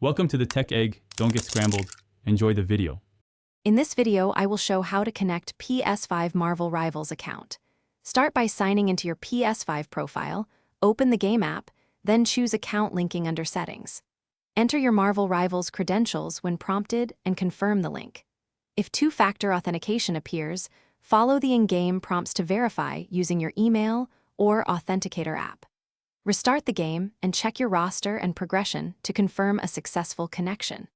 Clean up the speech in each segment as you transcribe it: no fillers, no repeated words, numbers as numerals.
Welcome to the Tech Egg. Don't get scrambled. Enjoy the video. In this video, I will show how to connect PS5 Marvel Rivals account. Start by signing into your PS5 profile, open the game app, then choose Account Linking under Settings. Enter your Marvel Rivals credentials when prompted and confirm the link. If two-factor authentication appears, follow the in-game prompts to verify using your email or Authenticator app. Restart the game and check your roster and progression to confirm a successful connection.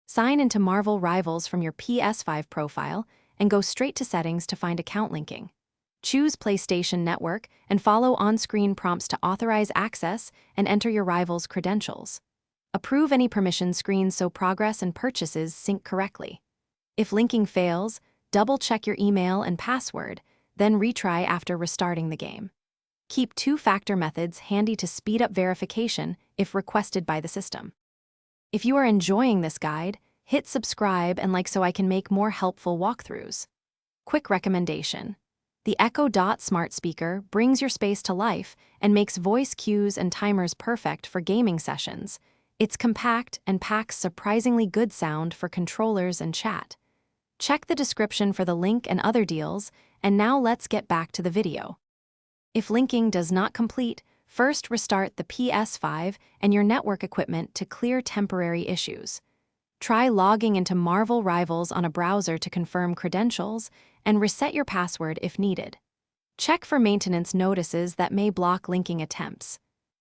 Sign into Marvel Rivals from your PS5 profile and go straight to Settings to find account linking. Choose PlayStation Network and follow on-screen prompts to authorize access and enter your Rivals credentials. Approve any permission screens so progress and purchases sync correctly. If linking fails, double-check your email and password, then retry after restarting the game. Keep two-factor methods handy to speed up verification if requested by the system. If you are enjoying this guide, hit subscribe and like so I can make more helpful walkthroughs. Quick recommendation. The Echo Dot smart speaker brings your space to life and makes voice cues and timers perfect for gaming sessions. It's compact and packs surprisingly good sound for controllers and chat. Check the description for the link and other deals, and now let's get back to the video. If linking does not complete, first restart the PS5 and your network equipment to clear temporary issues. Try logging into Marvel Rivals on a browser to confirm credentials and reset your password if needed. Check for maintenance notices that may block linking attempts.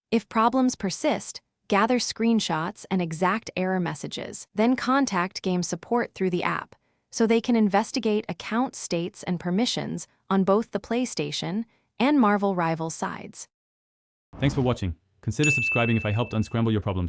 If problems persist, gather screenshots and exact error messages, then contact game support through the app so they can investigate account states and permissions on both the PlayStation and Marvel Rivals sides. Thanks for watching. Consider subscribing if I helped unscramble your problems.